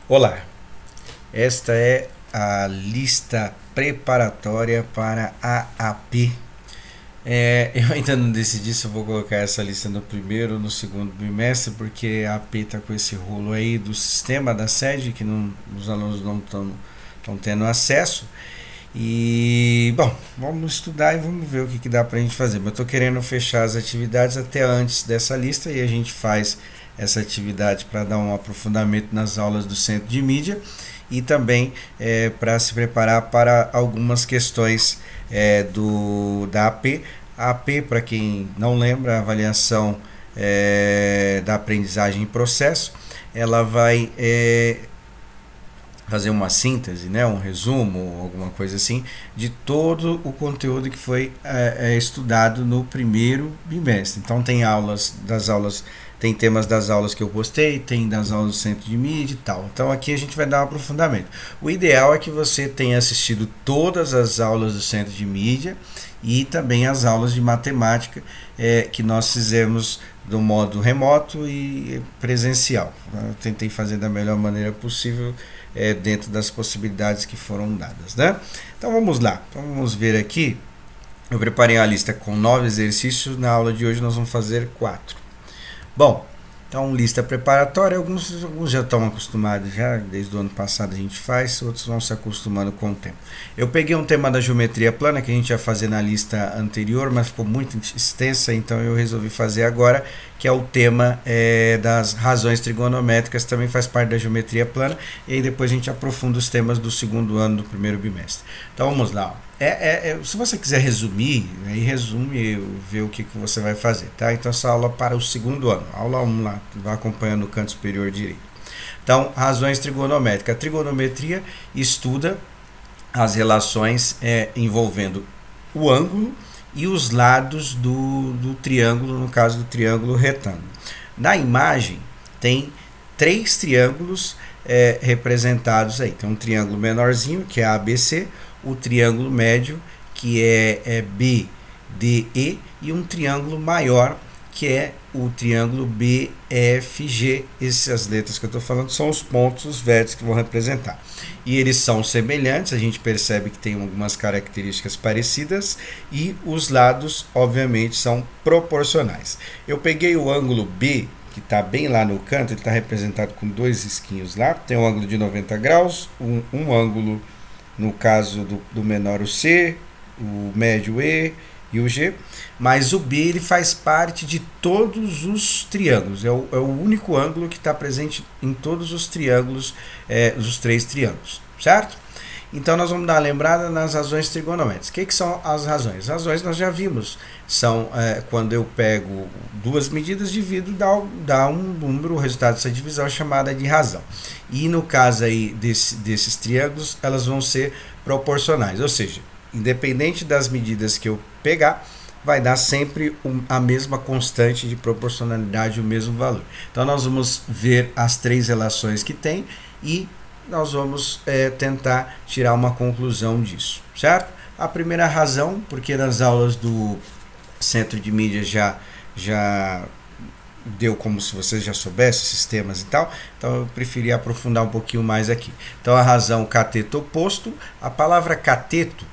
Olá, esta é a lista preparatória para a AP. Eu ainda não decidi se eu vou colocar essa lista no primeiro ou no segundo bimestre, porque a AP está com esse rolo aí do sistema da sede, que os alunos não estão tendo acesso. E, bom, vamos estudar e vamos ver o que dá para a gente fazer. Mas eu estou querendo fechar as atividades até antes dessa lista e a gente faz essa atividade para dar um aprofundamento nas aulas do Centro de Mídia e também para se preparar para algumas questões da AP. A AP, para quem não lembra, a avaliação da aprendizagem em processo, ela vai fazer uma síntese, né, um resumo, alguma coisa assim, de todo o conteúdo que foi estudado no primeiro bimestre. Então tem tem temas das aulas que eu postei, tem das aulas do Centro de Mídia e tal. Então aqui a gente vai dar um aprofundamento. O ideal é que você tenha assistido todas as aulas do Centro de Mídia e também as aulas de matemática que nós fizemos do modo remoto e presencial. Eu tentei fazer da melhor maneira possível dentro das possibilidades que foram dadas, né? Então vamos lá, vamos ver aqui. Eu preparei a lista com 9 exercícios, na aula de hoje nós vamos fazer 4. Bom, então lista preparatória, alguns já estão acostumados, já desde o ano passado a gente faz, outros vão se acostumando com o tempo. Eu peguei um tema da geometria plana que a gente ia fazer na lista anterior, mas ficou muito extensa, então eu resolvi fazer agora, que é o tema das razões trigonométricas, também faz parte da geometria plana, e aí depois a gente aprofunda os temas do segundo ano do primeiro bimestre. Então vamos lá. Se você quiser resumir, aí resume e vê o que você vai fazer, tá? Então essa aula para o segundo ano, aula 1 lá, vai acompanhando no canto superior direito. Então, razões trigonométricas. A trigonometria estuda as relações envolvendo o ângulo e os lados do triângulo, no caso do triângulo retângulo. Na imagem tem 3 triângulos representados aí. Tem um triângulo menorzinho, que é ABC, o triângulo médio, que é BDE, e um triângulo maior, que é o triângulo BFG. Essas letras que eu estou falando são os pontos, os vértices que vão representar. E eles são semelhantes, a gente percebe que tem algumas características parecidas e os lados, obviamente, são proporcionais. Eu peguei o ângulo B, que está bem lá no canto, ele está representado com 2 risquinhos lá, tem um ângulo de 90 graus, um ângulo, no caso do menor o C, o médio E e o G, mas o B ele faz parte de todos os triângulos, é o único ângulo que está presente em todos os triângulos, os 3 triângulos, certo? Então nós vamos dar uma lembrada nas razões trigonométricas. O que são as razões? As razões nós já vimos, são quando eu pego 2 medidas, divido, dá um número, o resultado dessa divisão é chamada de razão. E no caso aí desses triângulos, elas vão ser proporcionais, ou seja, independente das medidas que eu pegar, vai dar sempre a mesma constante de proporcionalidade, o mesmo valor. Então nós vamos ver as 3 relações que tem e nós vamos tentar tirar uma conclusão disso, certo? A primeira razão, porque nas aulas do Centro de Mídia já deu como se vocês já soubessem sistemas e tal, então eu preferi aprofundar um pouquinho mais aqui. Então a razão cateto oposto, a palavra cateto,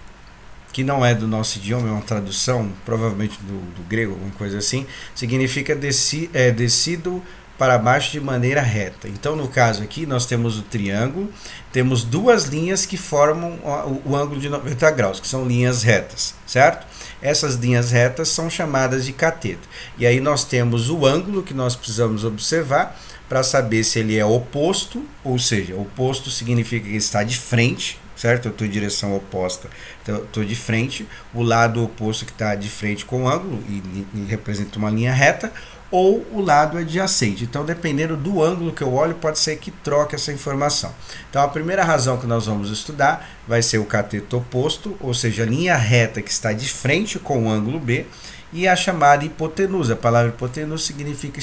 que não é do nosso idioma, é uma tradução provavelmente do grego, alguma coisa assim, significa descido para baixo de maneira reta. Então, no caso aqui, nós temos o triângulo, temos 2 linhas que formam o ângulo de 90 graus, que são linhas retas, certo? Essas linhas retas são chamadas de cateto. E aí nós temos o ângulo que nós precisamos observar para saber se ele é oposto, ou seja, oposto significa que ele está de frente, certo? Eu estou em direção oposta, então eu estou de frente, o lado oposto que está de frente com o ângulo e representa uma linha reta, ou o lado adjacente. Então, dependendo do ângulo que eu olho, pode ser que troque essa informação. Então, a primeira razão que nós vamos estudar vai ser o cateto oposto, ou seja, a linha reta que está de frente com o ângulo B, e a chamada hipotenusa. A palavra hipotenusa significa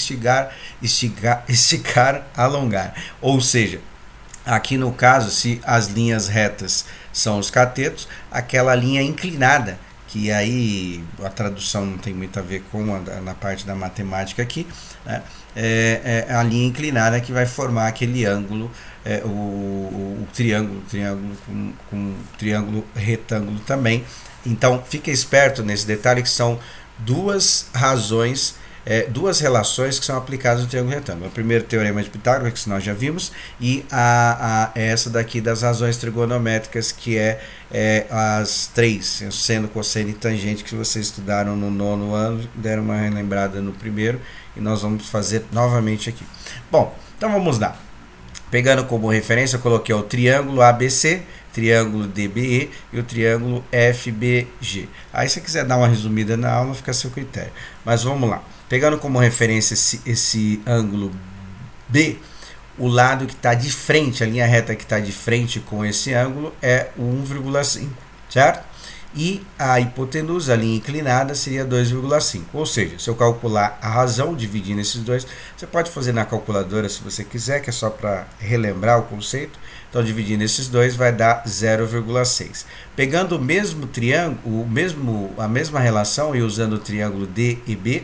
esticar, alongar. Ou seja, aqui no caso, se as linhas retas são os catetos, aquela linha inclinada, que aí a tradução não tem muito a ver com na parte da matemática aqui, né? a linha inclinada que vai formar aquele ângulo, o triângulo com triângulo retângulo também. Então fique esperto nesse detalhe, que são duas razões, duas relações que são aplicadas no triângulo retângulo. O primeiro teorema de Pitágoras, que nós já vimos, e essa daqui das razões trigonométricas, que as três, seno, cosseno e tangente, que vocês estudaram no 9º ano, deram uma relembrada no primeiro, e nós vamos fazer novamente aqui. Bom, então vamos lá. Pegando como referência, eu coloquei o triângulo ABC, triângulo DBE e o triângulo FBG. Aí, se você quiser dar uma resumida na aula, fica a seu critério. Mas vamos lá. Pegando como referência esse ângulo B, o lado que está de frente, a linha reta que está de frente com esse ângulo é 1,5, certo? E a hipotenusa, a linha inclinada, seria 2,5. Ou seja, se eu calcular a razão dividindo esses dois, você pode fazer na calculadora se você quiser, que é só para relembrar o conceito. Então, dividindo esses dois vai dar 0,6. Pegando o mesmo triângulo, a mesma relação e usando o triângulo D e B,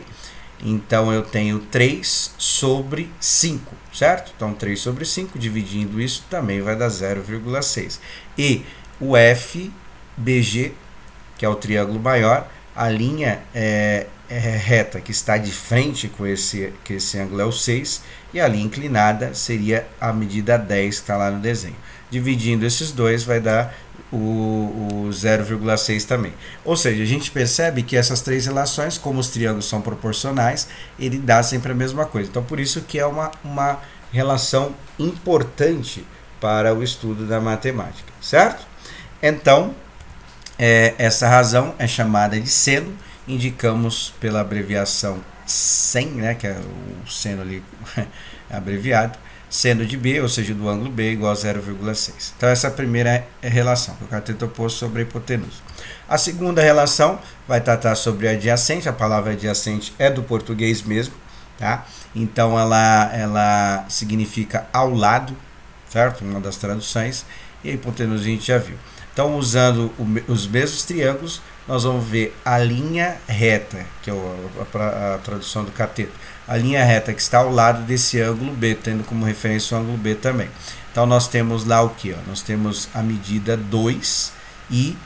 então eu tenho 3 sobre 5, certo? Então 3 sobre 5, dividindo isso, também vai dar 0,6. E o FBG, que é o triângulo maior, a linha reta que está de frente com que esse ângulo é o 6, e a linha inclinada seria a medida 10 que está lá no desenho. Dividindo esses dois vai dar o 0,6 também. Ou seja, a gente percebe que essas três relações, como os triângulos são proporcionais, ele dá sempre a mesma coisa. Então, por isso que é uma relação importante para o estudo da matemática, certo? Então, essa razão é chamada de seno, indicamos pela abreviação sen, né, que é o seno ali abreviado, seno de B, ou seja, do ângulo B, igual a 0,6. Então, essa é a primeira relação, que o cateto oposto sobre a hipotenusa. A segunda relação vai tratar sobre a adjacente. A palavra adjacente é do português mesmo, tá? Então, ela significa ao lado, certo? Uma das traduções. E a hipotenusa a gente já viu. Então, usando os mesmos triângulos, nós vamos ver a linha reta, que é a tradução do cateto. A linha reta que está ao lado desse ângulo B, tendo como referência o ângulo B também. Então, nós temos lá o que? Nós temos a medida 2 e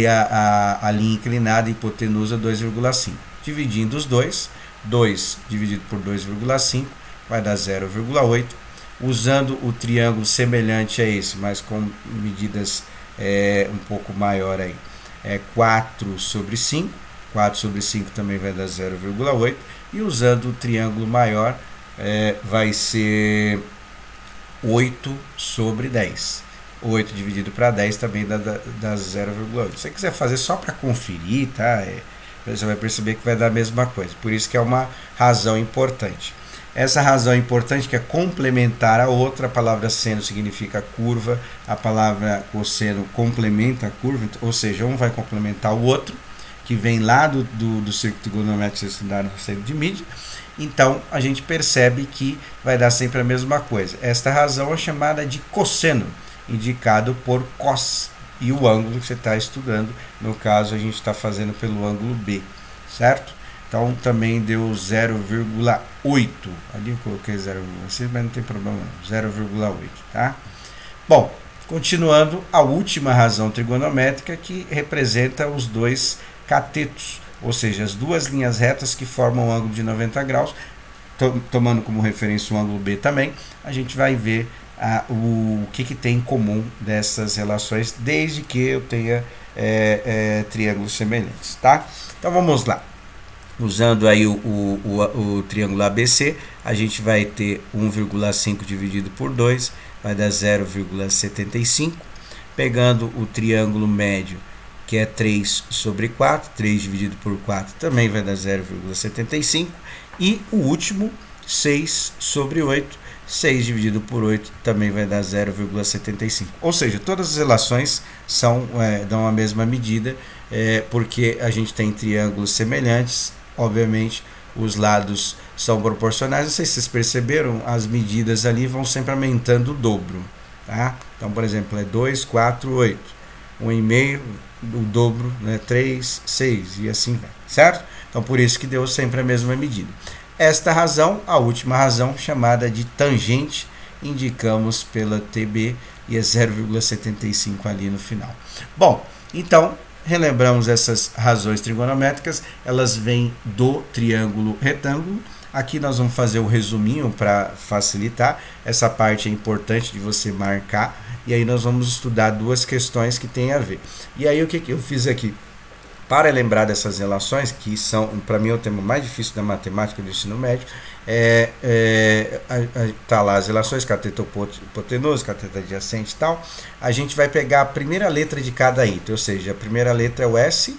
a linha inclinada, hipotenusa, 2,5. Dividindo os dois, 2 dividido por 2,5 vai dar 0,8. Usando o triângulo semelhante a esse, mas com medidas um pouco maior aí, 4 sobre 5. 4 sobre 5 também vai dar 0,8. E usando o triângulo maior, vai ser 8 sobre 10. 8 dividido para 10 também dá 0,8. Se você quiser fazer só para conferir, tá? Você vai perceber que vai dar a mesma coisa. Por isso que é uma razão importante. Essa razão é importante, que é complementar a outra. A palavra seno significa curva, a palavra cosseno complementa a curva, ou seja, um vai complementar o outro, que vem lá do círculo trigonométrico que vocês estudaram no centro de mídia. Então, a gente percebe que vai dar sempre a mesma coisa. Esta razão é chamada de cosseno, indicado por cos, e o ângulo que você está estudando. No caso, a gente está fazendo pelo ângulo B, certo? Então, também deu 0,8. Ali eu coloquei 0,6, mas não tem problema não. 0,8, tá? Bom, continuando, a última razão trigonométrica, que representa os dois catetos, ou seja, as duas linhas retas que formam um ângulo de 90 graus, tomando como referência o ângulo B também. A gente vai ver o que tem em comum dessas relações, desde que eu tenha triângulos semelhantes, tá? Então, vamos lá. Usando aí o triângulo ABC, a gente vai ter 1,5 dividido por 2, vai dar 0,75. Pegando o triângulo médio, que é 3 sobre 4, 3 dividido por 4 também vai dar 0,75. E o último, 6 sobre 8, 6 dividido por 8 também vai dar 0,75. Ou seja, todas as relações dão a mesma medida, porque a gente tem triângulos semelhantes. Obviamente, os lados são proporcionais. Não sei se vocês perceberam, as medidas ali vão sempre aumentando o dobro, tá? Então, por exemplo, 2, 4, 8. 1,5, o dobro, 3, 6, e assim vai, certo? Então, por isso que deu sempre a mesma medida. Esta razão, a última razão, chamada de tangente, indicamos pela TB e é 0,75 ali no final. Bom, então, relembramos essas razões trigonométricas, elas vêm do triângulo retângulo. Aqui nós vamos fazer o resuminho para facilitar. Essa parte é importante de você marcar. E aí nós vamos estudar duas questões que têm a ver. E aí o que eu fiz aqui? Para lembrar dessas relações, que são, para mim, o tema mais difícil da matemática do ensino médio, tá lá as relações, cateto hipotenusa, cateto adjacente e tal. A gente vai pegar a primeira letra de cada item, ou seja, a primeira letra é o S,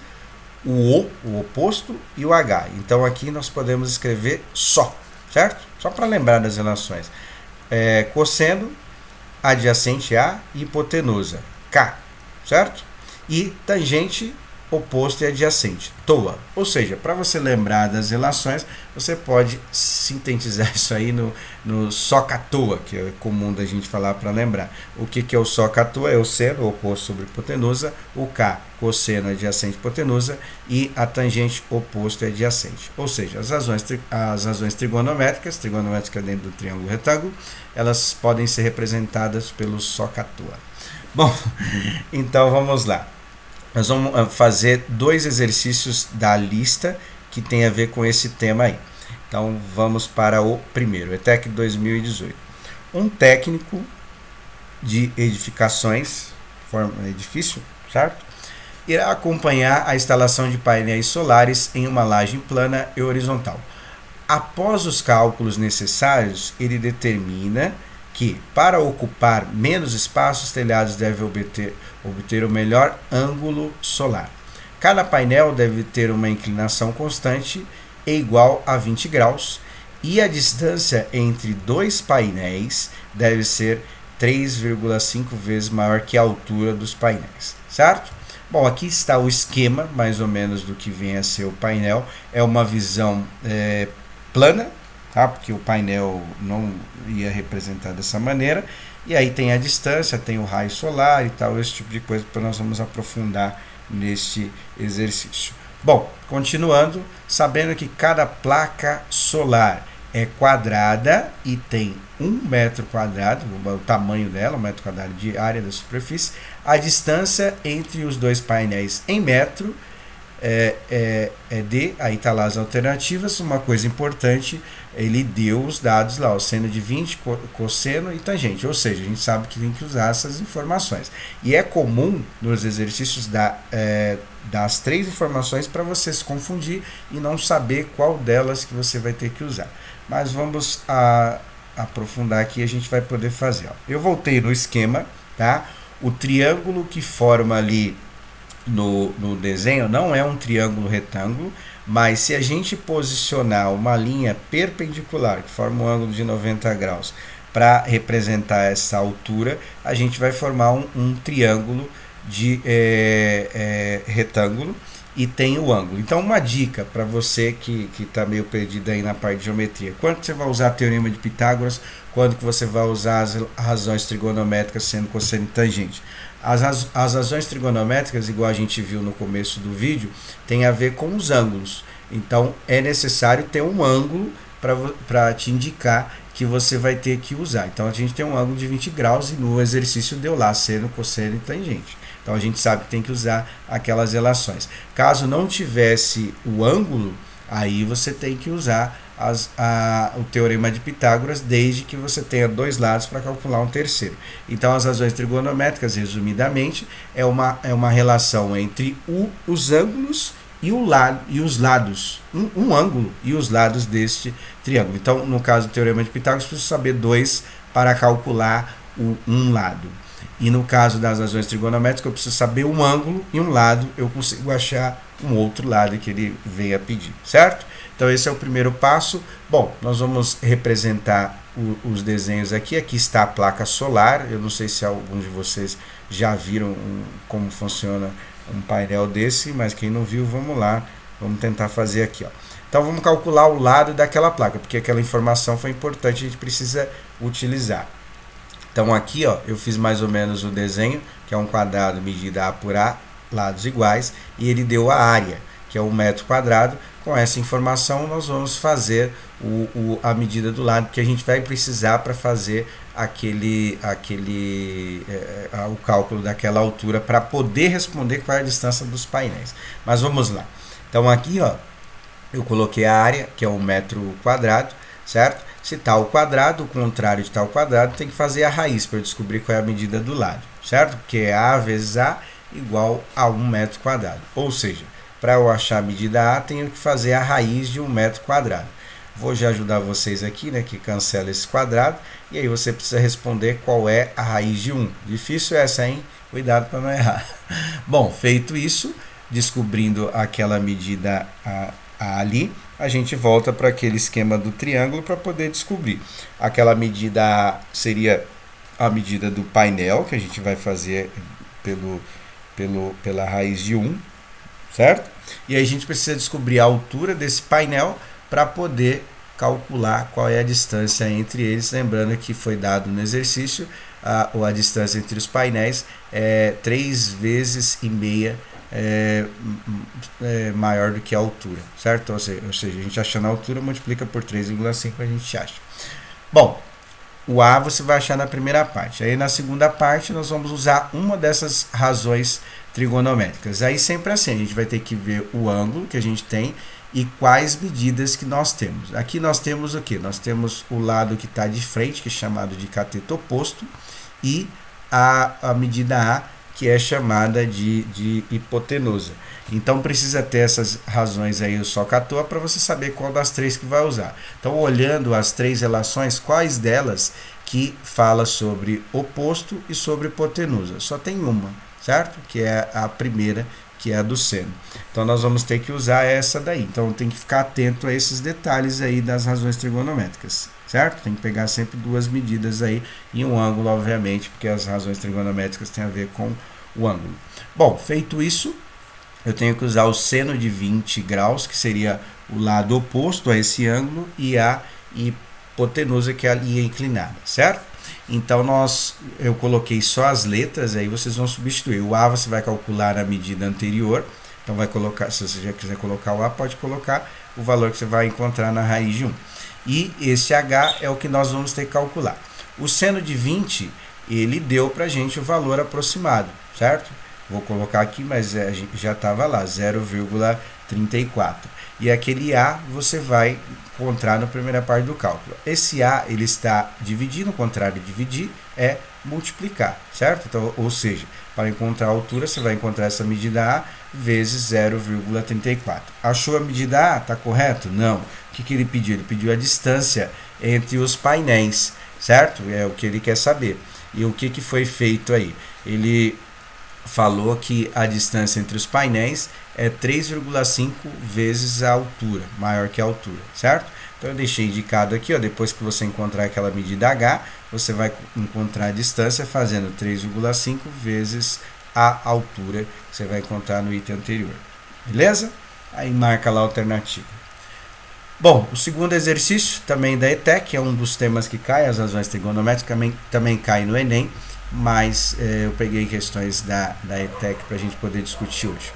o oposto, e o H. Então aqui nós podemos escrever só, certo? Só para lembrar das relações. Cosseno, adjacente a, e hipotenusa, K, certo? E tangente, oposto e adjacente, TOA. Ou seja, para você lembrar das relações, você pode sintetizar isso aí no SOHCAHTOA, que é comum da gente falar para lembrar. O que é o SOHCAHTOA? É o seno, o oposto sobre hipotenusa, o K, cosseno adjacente hipotenusa, e a tangente, oposto e adjacente. Ou seja, as razões trigonométricas dentro do triângulo retângulo, elas podem ser representadas pelo SOHCAHTOA. Bom, então vamos lá. Nós vamos fazer dois exercícios da lista que tem a ver com esse tema aí. Então vamos para o primeiro, ETEC 2018. Um técnico de edificações, edifício, certo? Irá acompanhar a instalação de painéis solares em uma laje plana e horizontal. Após os cálculos necessários, ele determina que, para ocupar menos espaço, os telhados devem obter o melhor ângulo solar. Cada painel deve ter uma inclinação constante e igual a 20 graus, e a distância entre dois painéis deve ser 3,5 vezes maior que a altura dos painéis, certo? Bom, aqui está o esquema, mais ou menos, do que vem a ser o painel. É uma visão plana, tá? Porque o painel não ia representar dessa maneira. E aí tem a distância, tem o raio solar e tal, esse tipo de coisa que nós vamos aprofundar neste exercício. Bom, continuando, sabendo que cada placa solar é quadrada e tem 1 metro quadrado, o tamanho dela, 1 metro quadrado de área da superfície, a distância entre os dois painéis em metro aí está lá as alternativas. Uma coisa importante, ele deu os dados lá, o seno de 20, cosseno e tangente, ou seja, a gente sabe que tem que usar essas informações. E é comum nos exercícios dar as três informações para você se confundir e não saber qual delas que você vai ter que usar. Mas vamos aprofundar aqui, a gente vai poder fazer. Ó. Eu voltei no esquema, tá? O triângulo que forma ali no desenho não é um triângulo retângulo, mas se a gente posicionar uma linha perpendicular que forma um ângulo de 90 graus para representar essa altura, a gente vai formar um triângulo de retângulo e tem o ângulo. Então, uma dica para você que está meio perdido aí na parte de geometria: quando você vai usar o teorema de Pitágoras, quando que você vai usar as razões trigonométricas sendo cosseno e tangente? As razões trigonométricas, igual a gente viu no começo do vídeo, tem a ver com os ângulos. Então, é necessário ter um ângulo para te indicar que você vai ter que usar. Então, a gente tem um ângulo de 20 graus e no exercício deu lá seno, cosseno e tangente. Então, a gente sabe que tem que usar aquelas relações. Caso não tivesse o ângulo, aí você tem que usar o teorema de Pitágoras, desde que você tenha dois lados para calcular um terceiro. Então, as razões trigonométricas, resumidamente, é uma relação entre os ângulos e os lados, um ângulo e os lados deste triângulo. Então, no caso do teorema de Pitágoras, preciso saber dois para calcular um lado. E no caso das razões trigonométricas, eu preciso saber um ângulo e um lado, eu consigo achar um outro lado que ele veio a pedir, certo? Então esse é o primeiro passo. Bom, nós vamos representar os desenhos aqui. Aqui está a placa solar. Eu não sei se alguns de vocês já viram como funciona um painel desse, mas quem não viu, vamos lá. Vamos tentar fazer aqui, ó. Então vamos calcular o lado daquela placa, porque aquela informação foi importante, a gente precisa utilizar. Então aqui, ó, eu fiz mais ou menos o desenho, que é um quadrado medida A por A, lados iguais, e ele deu a área, que é 1 metro quadrado. Com essa informação nós vamos fazer a medida do lado que a gente vai precisar para fazer o cálculo daquela altura para poder responder qual é a distância dos painéis. Mas vamos lá. Então aqui, ó, eu coloquei a área, que é 1 metro quadrado, certo? Se tal quadrado, o contrário de tal quadrado, tem que fazer a raiz para eu descobrir qual é a medida do lado, certo? Porque é A vezes A igual a 1 metro quadrado. Ou seja, para eu achar a medida A, tenho que fazer a raiz de 1 metro quadrado. Vou já ajudar vocês aqui, né, que cancela esse quadrado, e aí você precisa responder qual é a raiz de 1. Difícil essa, hein? Cuidado para não errar. Bom, feito isso, descobrindo aquela medida A ali, a gente volta para aquele esquema do triângulo para poder descobrir. Aquela medida A seria a medida do painel, que a gente vai fazer pela raiz de 1, certo? E aí a gente precisa descobrir a altura desse painel para poder calcular qual é a distância entre eles, lembrando que foi dado no exercício a distância entre os painéis é 3 vezes e meia maior do que a altura, certo? Ou seja, a gente achando a altura, multiplica por 3,5 a gente acha. Bom, o A você vai achar na primeira parte. Aí na segunda parte nós vamos usar uma dessas razões trigonométricas. Aí sempre assim, a gente vai ter que ver o ângulo que a gente tem e quais medidas que nós temos. Aqui nós temos o que? Nós temos o lado que está de frente, que é chamado de cateto oposto, e a medida A, que é chamada de hipotenusa. Então precisa ter essas razões aí, o soca à toa, para você saber qual das três que vai usar. Então, olhando as três relações, quais delas que fala sobre oposto e sobre hipotenusa? Só tem uma, certo? Que é a primeira, que é a do seno. Então nós vamos ter que usar essa daí. Então tem que ficar atento a esses detalhes aí das razões trigonométricas, certo? Tem que pegar sempre duas medidas aí e um ângulo, obviamente, porque as razões trigonométricas têm a ver com o ângulo. Bom, feito isso, eu tenho que usar o seno de 20 graus, que seria o lado oposto a esse ângulo, e a hipotenusa, que é a linha inclinada, certo? Então eu coloquei só as letras, aí vocês vão substituir. O A você vai calcular a medida anterior, então vai colocar, se você já quiser colocar o A, pode colocar o valor que você vai encontrar na raiz de 1. E esse H é o que nós vamos ter que calcular. O seno de 20, ele deu para a gente o valor aproximado, certo? Vou colocar aqui, mas já estava lá, 0,34. E aquele A você vai encontrar na primeira parte do cálculo. Esse A, ele está dividindo, o contrário de dividir é multiplicar, certo? Então, ou seja, para encontrar a altura, você vai encontrar essa medida A vezes 0,34. Achou a medida A? Está correto? Não. O que ele pediu? Ele pediu a distância entre os painéis, certo? É o que ele quer saber. E o que foi feito aí? Ele falou que a distância entre os painéis é 3,5 vezes a altura, maior que a altura, certo? Então eu deixei indicado aqui, ó, depois que você encontrar aquela medida H, você vai encontrar a distância fazendo 3,5 vezes a altura que você vai encontrar no item anterior. Beleza? Aí marca lá a alternativa. Bom, o segundo exercício também da ETEC, é um dos temas que cai, as razões trigonométricas também cai no Enem, mas eu peguei questões da ETEC para a gente poder discutir hoje.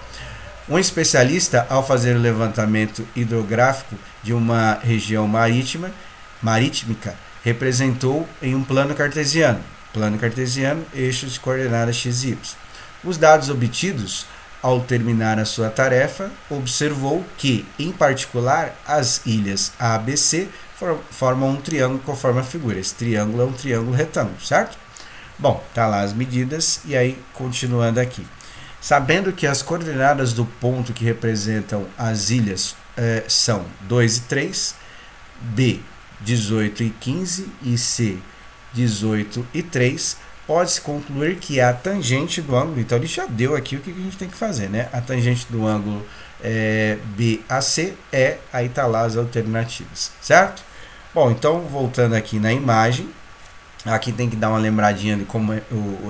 Um especialista, ao fazer o levantamento hidrográfico de uma região marítima, representou em um plano cartesiano, eixos de coordenadas x e y. Os dados obtidos, ao terminar a sua tarefa, observou que, em particular, as ilhas A, B, C formam um triângulo conforme a figura. Esse triângulo é um triângulo retângulo, certo? Bom, tá lá as medidas, e aí, continuando aqui. Sabendo que as coordenadas do ponto que representam as ilhas são 2 e 3, B, 18 e 15 e C, 18 e 3, pode-se concluir que a tangente do ângulo, então ele já deu aqui o que a gente tem que fazer, né? A tangente do ângulo BAC aí tá lá as alternativas, certo? Bom, então voltando aqui na imagem, aqui tem que dar uma lembradinha de como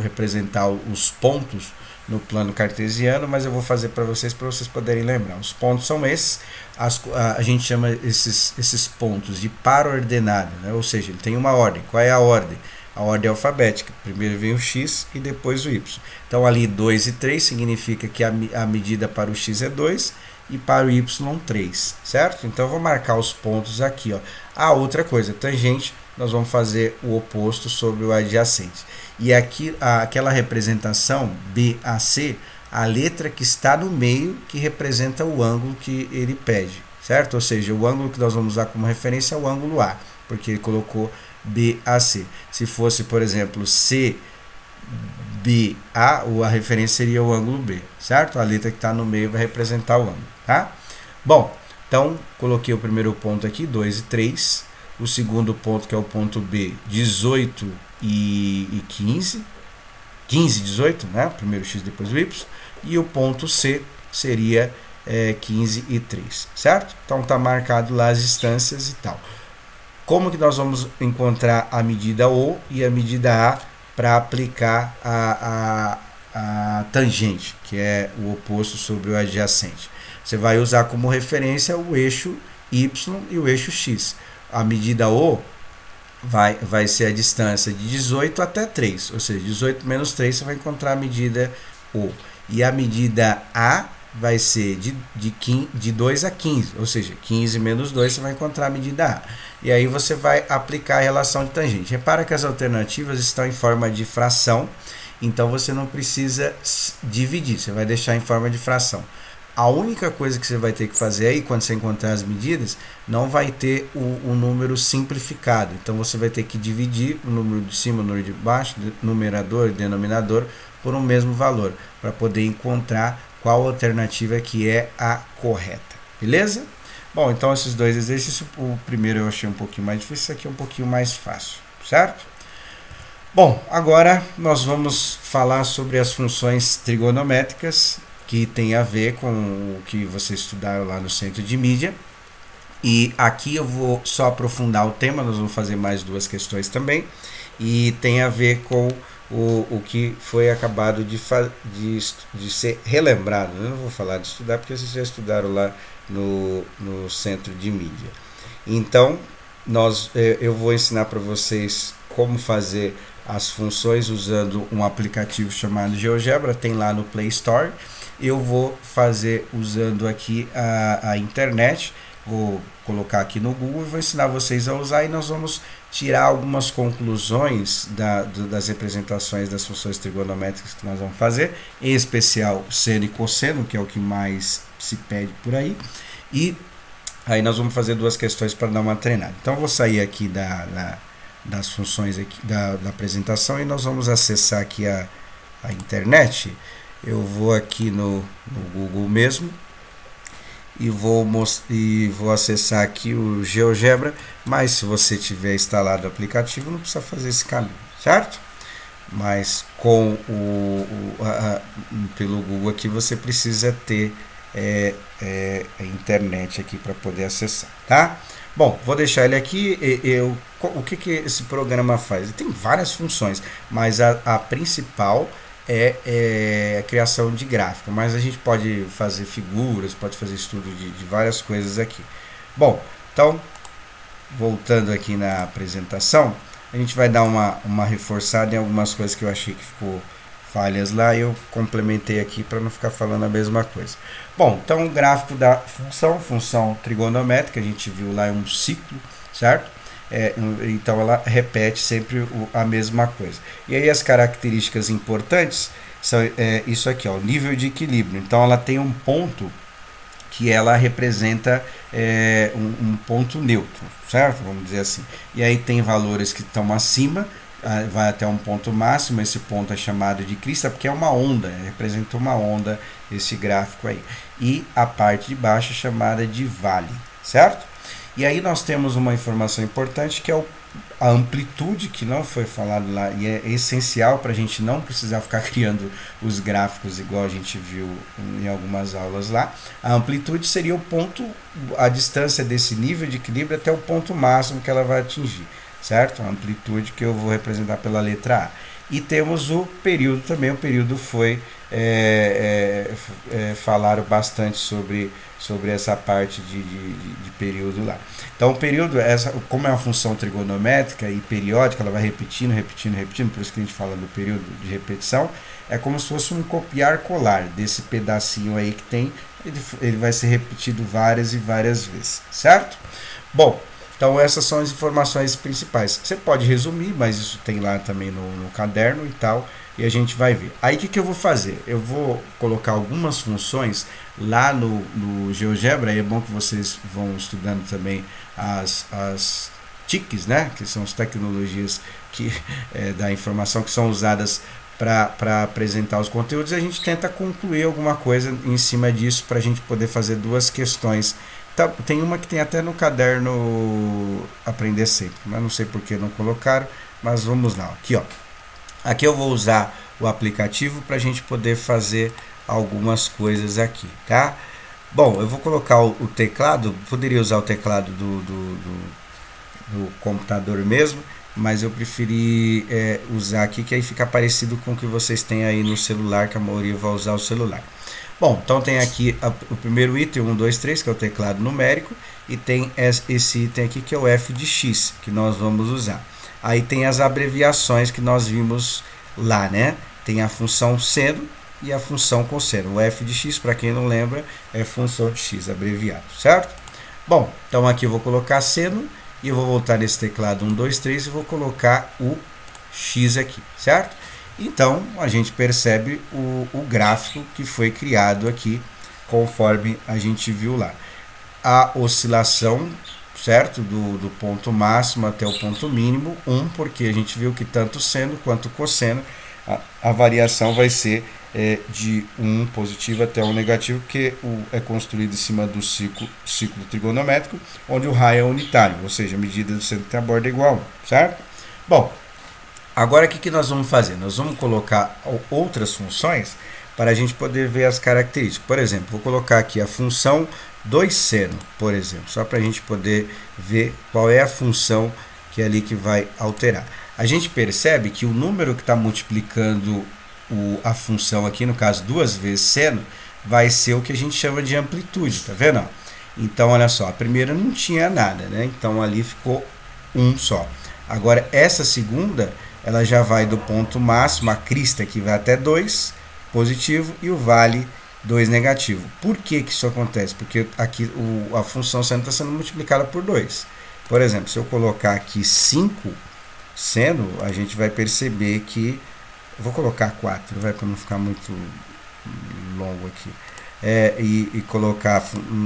representar os pontos no plano cartesiano, mas eu vou fazer para vocês poderem lembrar. Os pontos são esses, a gente chama esses pontos de par-ordenado, né? Ou seja, ele tem uma ordem. Qual é a ordem? A ordem alfabética. Primeiro vem o x e depois o y. Então ali 2 e 3 significa que a medida para o x é 2 e para o y 3, certo? Então eu vou marcar os pontos aqui, ó. A outra coisa, tangente, nós vamos fazer o oposto sobre o adjacente. E aqui, aquela representação BAC, a letra que está no meio que representa o ângulo que ele pede, certo? Ou seja, o ângulo que nós vamos usar como referência é o ângulo A, porque ele colocou BAC. Se fosse, por exemplo, CBA, a referência seria o ângulo B, certo? A letra que está no meio vai representar o ângulo, tá? Bom, então coloquei o primeiro ponto aqui, 2 e 3. O segundo ponto, que é o ponto B, 18 e 15. 15 e 18, né? Primeiro x, depois o y. E o ponto C seria 15 e 3, certo? Então tá marcado lá as distâncias e tal. Como que nós vamos encontrar a medida O e a medida A para aplicar a tangente, que é o oposto sobre o adjacente? Você vai usar como referência o eixo Y e o eixo X. A medida O vai ser a distância de 18 até 3, ou seja, 18 menos 3 você vai encontrar a medida O. E a medida A vai ser de 2 a 15, ou seja, 15 menos 2 você vai encontrar a medida A. E aí você vai aplicar a relação de tangente. Repara que as alternativas estão em forma de fração, então você não precisa dividir, você vai deixar em forma de fração. A única coisa que você vai ter que fazer aí, quando você encontrar as medidas, não vai ter o número simplificado. Então, você vai ter que dividir o número de cima, o número de baixo, numerador e denominador, por um mesmo valor, para poder encontrar qual alternativa que é a correta. Beleza? Bom, então esses dois exercícios, o primeiro eu achei um pouquinho mais difícil, esse aqui é um pouquinho mais fácil, certo? Bom, agora nós vamos falar sobre as funções trigonométricas, que tem a ver com o que vocês estudaram lá no centro de mídia. E aqui eu vou só aprofundar o tema, nós vamos fazer mais duas questões também. E tem a ver com o que foi acabado de ser relembrado. Eu não vou falar de estudar, porque vocês já estudaram lá no centro de mídia. Então, eu vou ensinar para vocês como fazer as funções usando um aplicativo chamado GeoGebra, tem lá no Play Store. Eu vou fazer usando aqui a internet, vou colocar aqui no Google e vou ensinar vocês a usar, e nós vamos tirar algumas conclusões das representações das funções trigonométricas que nós vamos fazer, em especial seno e cosseno, que é o que mais se pede por aí, e aí nós vamos fazer duas questões para dar uma treinada. Então eu vou sair aqui das funções aqui, da apresentação, e nós vamos acessar aqui a internet. Eu vou aqui no Google mesmo e vou acessar aqui o GeoGebra, mas se você tiver instalado o aplicativo não precisa fazer esse caminho, certo? Mas com pelo Google aqui você precisa ter a internet aqui para poder acessar, tá? Bom, vou deixar ele aqui. O que esse programa faz? Ele tem várias funções, mas a principal é a criação de gráfico, mas a gente pode fazer figuras, pode fazer estudo de várias coisas aqui. Bom, então, voltando aqui na apresentação, a gente vai dar uma reforçada em algumas coisas que eu achei que ficou falhas lá, e eu complementei aqui para não ficar falando a mesma coisa. Bom, então o gráfico da função trigonométrica, a gente viu lá, é um ciclo, certo? Então ela repete sempre a mesma coisa. E aí as características importantes são isso aqui, ó, o nível de equilíbrio. Então ela tem um ponto que ela representa um ponto neutro, certo? Vamos dizer assim. E aí tem valores que estão acima, vai até um ponto máximo. Esse ponto é chamado de crista, porque é uma onda, representa uma onda esse gráfico aí. E a parte de baixo é chamada de vale, certo? E aí nós temos uma informação importante, que é a amplitude, que não foi falado lá, e é essencial para a gente não precisar ficar criando os gráficos igual a gente viu em algumas aulas lá. A amplitude seria o ponto, a distância desse nível de equilíbrio até o ponto máximo que ela vai atingir, certo? A amplitude, que eu vou representar pela letra A. E temos o período também. O período foi falaram bastante sobre essa parte de período lá. Então o período, como é uma função trigonométrica e periódica, ela vai repetindo, por isso que a gente fala do período de repetição, é como se fosse um copiar-colar desse pedacinho aí que tem ele vai ser repetido várias e várias vezes, certo? Bom, então essas são as informações principais. Você pode resumir, mas isso tem lá também no caderno e tal, e a gente vai ver. Aí o que eu vou fazer? Eu vou colocar algumas funções lá no GeoGebra, e é bom que vocês vão estudando também as TICs, né? Que são as tecnologias da informação que são usadas para apresentar os conteúdos, e a gente tenta concluir alguma coisa em cima disso para a gente poder fazer duas questões. Tá, tem uma que tem até no caderno Aprender Sempre, mas não sei por que não colocaram, mas vamos lá. Aqui, ó. Aqui eu vou usar o aplicativo para a gente poder fazer algumas coisas aqui, tá? Bom, eu vou colocar o teclado, poderia usar o teclado do computador mesmo, mas eu preferi usar aqui, que aí fica parecido com o que vocês têm aí no celular, que a maioria vai usar o celular. Bom, então tem aqui o primeiro item, 1, 2, 3, que é o teclado numérico, e tem esse item aqui que é o f de x, que nós vamos usar. Aí tem as abreviações que nós vimos lá, né? Tem a função seno e a função cosseno. O f de x, para quem não lembra, é função de x abreviado, certo? Bom, então aqui eu vou colocar seno, e eu vou voltar nesse teclado 1, 2, 3 e vou colocar o x aqui, certo? Então, a gente percebe o gráfico que foi criado aqui, conforme a gente viu lá. A oscilação, certo? Do ponto máximo até o ponto mínimo, 1, porque a gente viu que tanto seno quanto cosseno, a variação vai ser de 1 positivo até 1 negativo, que é construído em cima do ciclo trigonométrico, onde o raio é unitário, ou seja, a medida do centro tem a borda igual a 1, certo? Bom, agora o que nós vamos fazer? Nós vamos colocar outras funções para a gente poder ver as características. Por exemplo, vou colocar aqui a função 2 seno, por exemplo, só para a gente poder ver qual é a função que é ali que vai alterar. A gente percebe que o número que está multiplicando a função aqui, no caso 2 vezes seno, vai ser o que a gente chama de amplitude, tá vendo? Então, olha só, a primeira não tinha nada, né? Então, ali ficou 1 só. Agora, essa segunda, ela já vai do ponto máximo, a crista que vai até 2 positivo e o vale 2 negativo. Por que isso acontece? Porque aqui a função seno está sendo multiplicada por 2. Por exemplo, se eu colocar aqui 5 seno, a gente vai perceber que... Eu vou colocar 4, vai, para não ficar muito longo aqui. E colocar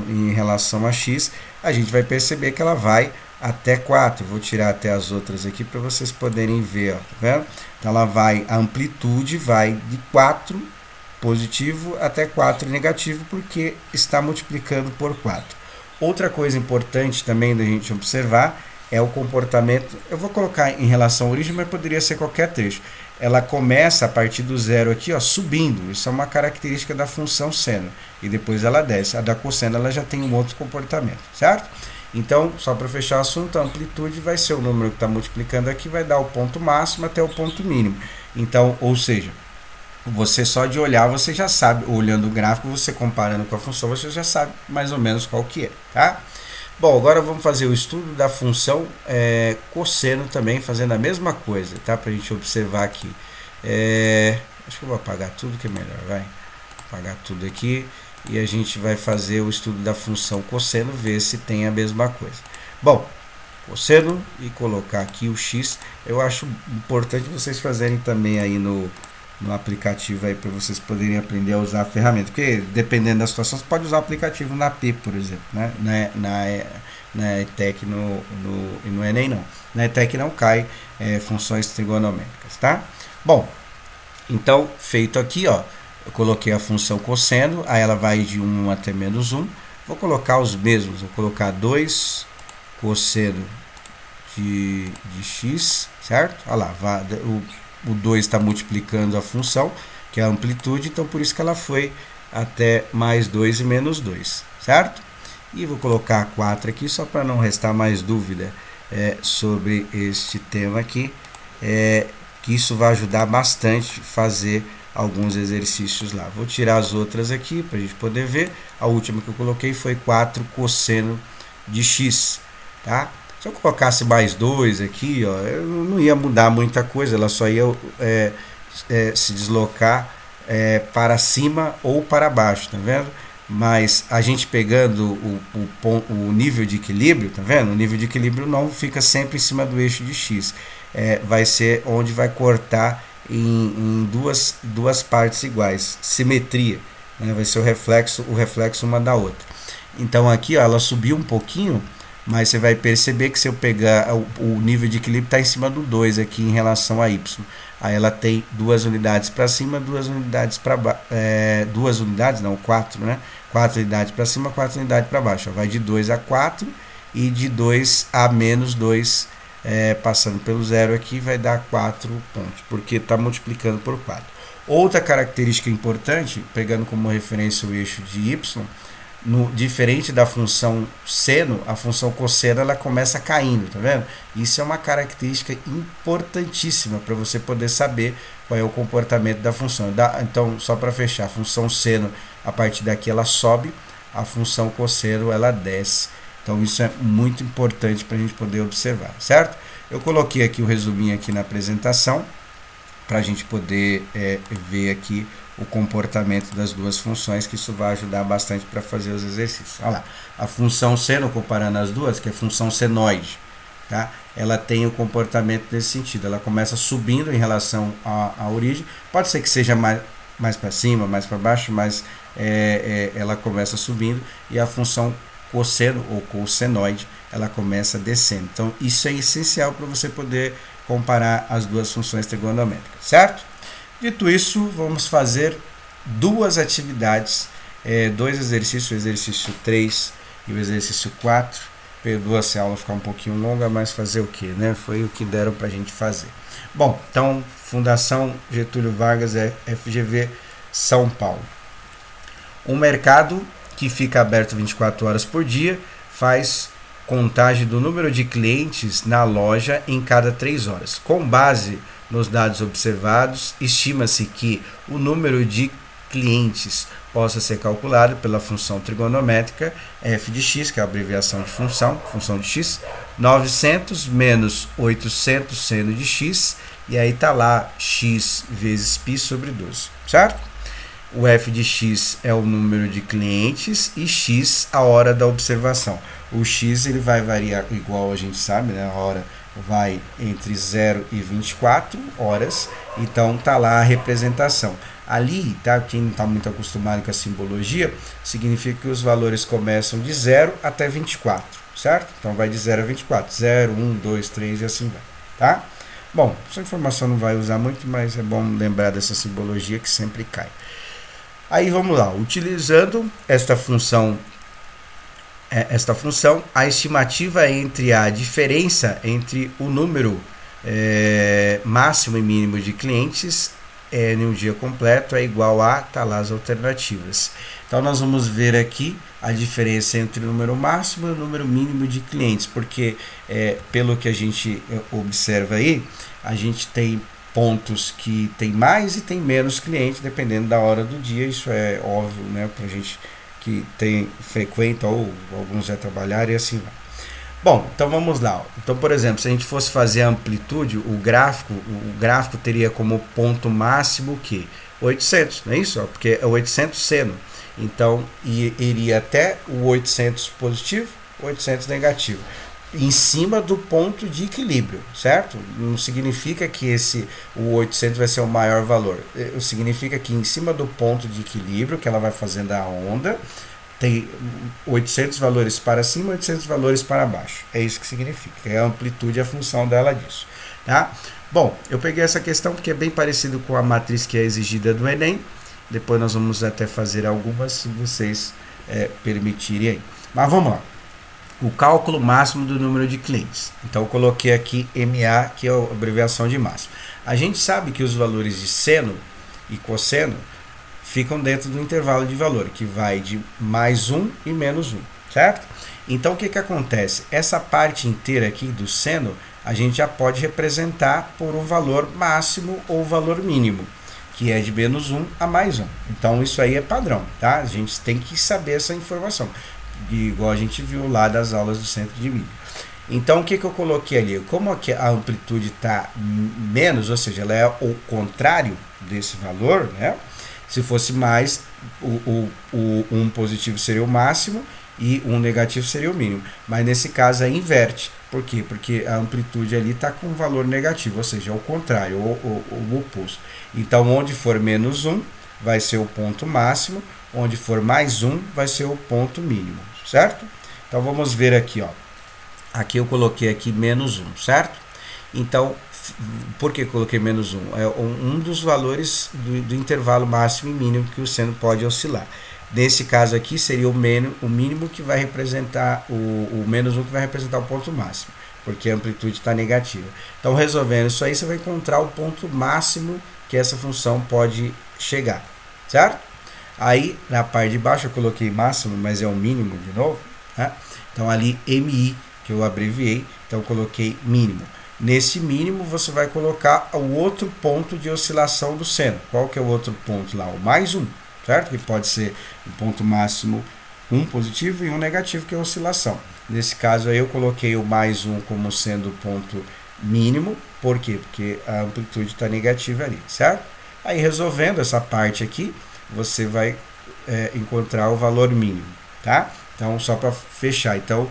em relação a x, a gente vai perceber que ela vai até 4. Vou tirar até as outras aqui para vocês poderem ver, ó, tá vendo? Então ela vai, a amplitude vai de 4 positivo até 4 negativo, porque está multiplicando por 4. Outra coisa importante também da gente observar é o comportamento. Eu vou colocar em relação à origem, mas poderia ser qualquer trecho. Ela começa a partir do zero aqui, ó, subindo. Isso é uma característica da função seno. E depois ela desce. A da cosseno ela já tem um outro comportamento, certo? Então, só para fechar o assunto, a amplitude vai ser o número que está multiplicando aqui, vai dar o ponto máximo até o ponto mínimo. Então, ou seja, você só de olhar, você já sabe, olhando o gráfico, você comparando com a função, você já sabe mais ou menos qual que é, tá? Bom, agora vamos fazer o estudo da função cosseno também, fazendo a mesma coisa, tá? Para a gente observar aqui. Acho que eu vou apagar tudo que é melhor, vai. Apagar tudo aqui e a gente vai fazer o estudo da função cosseno, ver se tem a mesma coisa. Bom, cosseno e colocar aqui o x, eu acho importante vocês fazerem também aí no aplicativo aí para vocês poderem aprender a usar a ferramenta, porque dependendo da situação você pode usar o aplicativo na P, por exemplo, né? Na ETEC e no Enem não. Na ETEC não cai funções trigonométricas, tá? Bom, então feito aqui, ó, eu coloquei a função cosseno, aí ela vai de 1 até menos 1, vou colocar os mesmos, vou colocar 2 cosseno de x, certo? Olha lá, o 2 está multiplicando a função, que é a amplitude, então por isso que ela foi até mais 2 e menos 2, certo? E vou colocar 4 aqui, só para não restar mais dúvida sobre este tema aqui, que isso vai ajudar bastante a fazer alguns exercícios lá. Vou tirar as outras aqui para a gente poder ver. A última que eu coloquei foi 4 cosseno de x, tá? Se eu colocasse mais 2 aqui, ó, eu não ia mudar muita coisa, ela só ia se deslocar para cima ou para baixo, tá vendo? mas a gente pegando o nível de equilíbrio, tá vendo? O nível de equilíbrio não fica sempre em cima do eixo de x. Vai ser onde vai cortar em duas partes iguais. Simetria, né? Vai ser o reflexo uma da outra. Então aqui, ó, ela subiu um pouquinho, mas você vai perceber que se eu pegar o nível de equilíbrio está em cima do 2 aqui em relação a y. Aí ela tem 2 unidades para cima, 2 unidades para baixo. 2 unidades, não, 4, né? 4 unidades para cima, 4 unidades para baixo. Ó, vai de 2 a 4 e de 2 a menos 2, passando pelo zero aqui, vai dar 4 pontos, porque está multiplicando por 4. Outra característica importante, pegando como referência o eixo de y, diferente da função seno, a função cosseno ela começa caindo, tá vendo? Isso é uma característica importantíssima para você poder saber qual é o comportamento da função. Então, só para fechar, a função seno, a partir daqui ela sobe, a função cosseno ela desce. Então, isso é muito importante para a gente poder observar, certo? Eu coloquei aqui o resuminho aqui na apresentação, para a gente poder ver aqui o comportamento das duas funções, que isso vai ajudar bastante para fazer os exercícios. Olha lá, a função seno, comparando as duas, que é a função senoide, tá? Ela tem o comportamento nesse sentido, ela começa subindo em relação à origem, pode ser que seja mais para cima, mais para baixo, mas ela começa subindo, e a função cosseno ou cossenoide, ela começa descendo. Então, isso é essencial para você poder comparar as duas funções trigonométricas, certo? Dito isso, vamos fazer duas atividades, dois exercícios, o exercício 3 e o exercício 4. Perdoa se a aula ficar um pouquinho longa, mas fazer o que, né? Foi o que deram para a gente fazer. Bom, então, Fundação Getúlio Vargas, FGV São Paulo. Um mercado que fica aberto 24 horas por dia, faz contagem do número de clientes na loja em cada 3 horas. Com base nos dados observados, estima-se que o número de clientes possa ser calculado pela função trigonométrica f de x, que é a abreviação de função de x, 900 menos 800 seno de x, e aí está lá x vezes π sobre 12, certo? O f de x é o número de clientes e x a hora da observação. O x ele vai variar, igual a gente sabe, né? A hora vai entre 0 e 24 horas, então tá lá a representação. Ali, tá? Quem não está muito acostumado com a simbologia, significa que os valores começam de 0 até 24, certo? Então vai de 0 a 24, 0, 1, 2, 3 e assim vai, tá? Bom, essa informação não vai usar muito, mas é bom lembrar dessa simbologia que sempre cai. Aí vamos lá, utilizando esta função, a estimativa entre a diferença entre o número máximo e mínimo de clientes em um dia completo é igual a, tá lá as alternativas. Então nós vamos ver aqui a diferença entre o número máximo e o número mínimo de clientes, porque pelo que a gente observa aí, a gente tem pontos que tem mais e tem menos clientes, dependendo da hora do dia. Isso é óbvio, né, para gente que frequenta ou alguns já trabalharam e assim vai. Bom, então vamos lá. Então, por exemplo, se a gente fosse fazer a amplitude, o gráfico teria como ponto máximo o quê? 800, não é isso? Porque é 800 seno. Então, iria até o 800 positivo, 800 negativo, em cima do ponto de equilíbrio, certo? Não significa que o 800 vai ser o maior valor. Significa que em cima do ponto de equilíbrio que ela vai fazendo a onda, tem 800 valores para cima, 800 valores para baixo. É isso que significa. É a amplitude, a função dela disso, tá? Bom, eu peguei essa questão porque é bem parecido com a matriz que é exigida do Enem. Depois nós vamos até fazer algumas, se vocês permitirem aí. Mas vamos lá. O cálculo máximo do número de clientes. Então eu coloquei aqui MA, que é a abreviação de máximo. A gente sabe que os valores de seno e cosseno ficam dentro do intervalo de valor, que vai de mais 1 e menos 1, certo? Então o que acontece? Essa parte inteira aqui do seno, a gente já pode representar por um valor máximo ou valor mínimo, que é de menos 1 a mais 1. Então isso aí é padrão, tá? A gente tem que saber essa informação, igual a gente viu lá das aulas do centro de mídia. Então o que eu coloquei ali? Como a amplitude está menos, ou seja, ela é o contrário desse valor, né? Se fosse mais, o 1 positivo seria o máximo e 1 negativo seria o mínimo. Mas nesse caso aí inverte. Por quê? Porque a amplitude ali está com um valor negativo, ou seja, é o contrário, o oposto. Então, onde for menos 1 vai ser o ponto máximo, onde for mais 1 vai ser o ponto mínimo, certo? Então, vamos ver aqui, ó. Aqui eu coloquei aqui menos 1, certo? Então, por que coloquei menos 1? É um dos valores do intervalo máximo e mínimo que o seno pode oscilar. Nesse caso aqui seria o mínimo que vai representar o menos 1 que vai representar o ponto máximo, porque a amplitude está negativa. Então, resolvendo isso aí, você vai encontrar o ponto máximo que essa função pode chegar, certo? Aí, na parte de baixo eu coloquei máximo, mas é o mínimo de novo, né? Então, ali MI, que eu abreviei, então eu coloquei mínimo. Nesse mínimo, você vai colocar o outro ponto de oscilação do seno. Qual que é o outro ponto lá? O mais 1. Certo? Que pode ser o ponto máximo 1 positivo e 1 negativo, que é a oscilação. Nesse caso aí eu coloquei o mais 1 como sendo o ponto mínimo. Por quê? Porque a amplitude está negativa ali, certo? Aí resolvendo essa parte aqui, você vai encontrar o valor mínimo, tá? Então, só para fechar, então,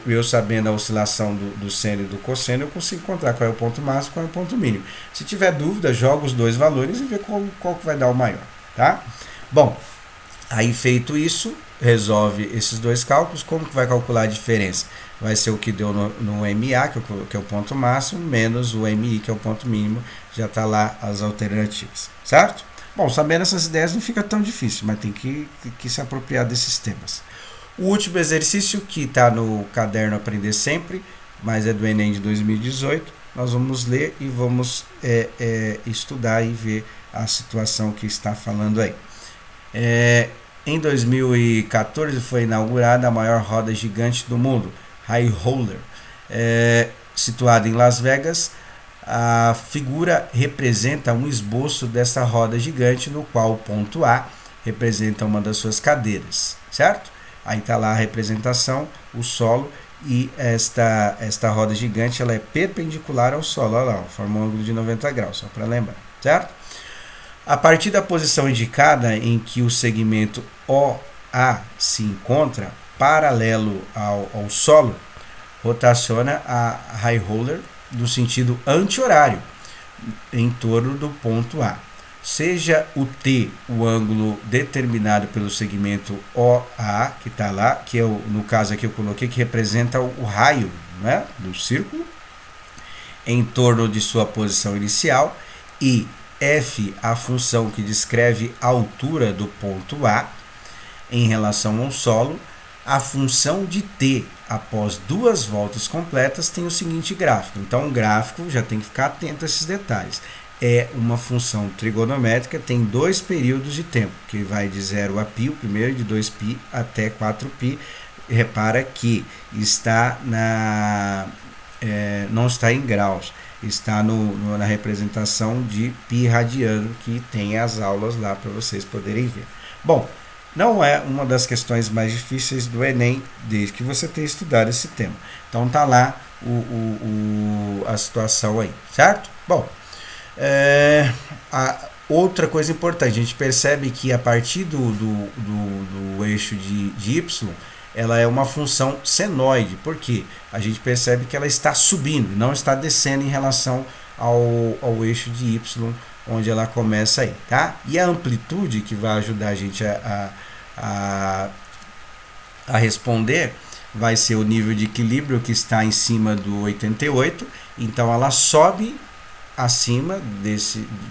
eu sabendo a oscilação do seno e do cosseno, eu consigo encontrar qual é o ponto máximo e qual é o ponto mínimo. Se tiver dúvida, joga os dois valores e vê qual que vai dar o maior, tá? Bom, aí feito isso, resolve esses dois cálculos. Como que vai calcular a diferença? Vai ser o que deu no MA, que é o ponto máximo, menos o MI, que é o ponto mínimo. Já está lá as alternativas, certo? Bom, sabendo essas ideias não fica tão difícil, mas tem que se apropriar desses temas. O último exercício, que está no caderno Aprender Sempre, mas é do Enem de 2018, nós vamos ler e vamos estudar e ver a situação que está falando aí. Em 2014 foi inaugurada a maior roda gigante do mundo, High Roller, situada em Las Vegas. A figura representa um esboço dessa roda gigante, no qual o ponto A representa uma das suas cadeiras, certo? Aí está lá a representação, o solo, e esta roda gigante ela é perpendicular ao solo, olha lá, forma um ângulo de 90 graus, só para lembrar, certo? A partir da posição indicada em que o segmento OA se encontra paralelo ao solo, rotaciona a high roller no sentido anti-horário em torno do ponto A. Seja o T o ângulo determinado pelo segmento OA, que está lá, que é no caso aqui eu coloquei, que representa o raio, né, do círculo, em torno de sua posição inicial, e F, a função que descreve a altura do ponto A em relação ao solo. A função de T após 2 voltas completas tem o seguinte gráfico. Então, o gráfico já tem que ficar atento a esses detalhes. É uma função trigonométrica, tem 2 períodos de tempo, que vai de 0 a π, o primeiro, de 2π até 4π. Repara que está não está em graus, está na representação de π radiano, que tem as aulas lá para vocês poderem ver. Bom, não é uma das questões mais difíceis do Enem, desde que você tenha estudado esse tema. Então tá lá a situação aí, certo? Bom, outra coisa importante, a gente percebe que a partir do eixo de y, ela é uma função senoide, porque a gente percebe que ela está subindo, não está descendo em relação ao eixo de y, onde ela começa aí, tá? E a amplitude, que vai ajudar a gente a responder, vai ser o nível de equilíbrio, que está em cima do 88, então ela sobe acima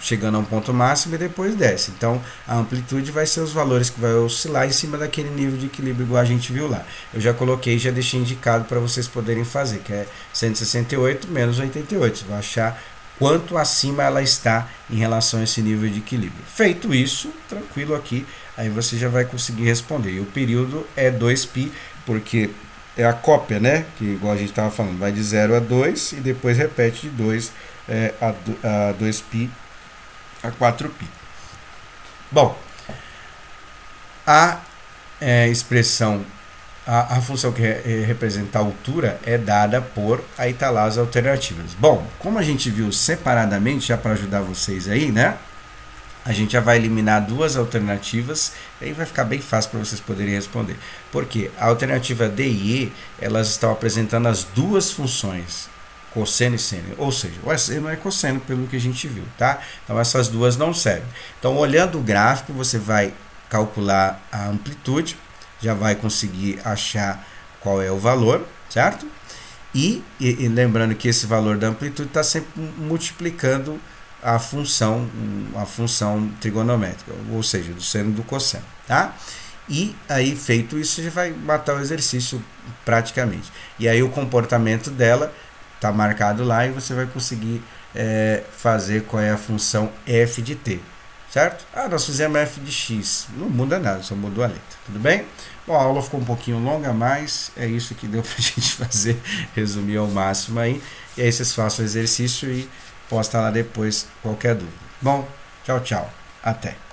chegando a um ponto máximo e depois desce. Então a amplitude vai ser os valores que vai oscilar em cima daquele nível de equilíbrio, igual a gente viu lá. Eu já coloquei, já deixei indicado para vocês poderem fazer, que é 168 menos 88. Você vai achar quanto acima ela está em relação a esse nível de equilíbrio. Feito isso, tranquilo aqui, aí você já vai conseguir responder. E o período é 2π, porque é a cópia, né? Que igual a gente estava falando, vai de 0 a 2 e depois repete de 2 a 2π a 4π. Bom, a expressão, a função que representa a altura é dada por, aí tá lá as alternativas. Bom, como a gente viu separadamente, já para ajudar vocês aí, né? a gente já vai eliminar duas alternativas, aí vai ficar bem fácil para vocês poderem responder. Porque a alternativa D e E, elas estão apresentando as duas funções, cosseno e seno, ou seja, o seno é cosseno pelo que a gente viu, tá? Então essas duas não servem. Então olhando o gráfico, você vai calcular a amplitude, já vai conseguir achar qual é o valor, certo? E lembrando que esse valor da amplitude está sempre multiplicando a função trigonométrica, ou seja, do seno e do cosseno, tá? E aí, feito isso, você vai matar o exercício praticamente. E aí o comportamento dela está marcado lá e você vai conseguir fazer qual é a função f de t, certo? Nós fizemos f de x, não muda nada, só mudou a letra, tudo bem? Bom, a aula ficou um pouquinho longa, mas é isso que deu pra gente fazer, resumir ao máximo aí. E aí vocês façam o exercício e posta lá depois qualquer dúvida. Bom, tchau, tchau, até.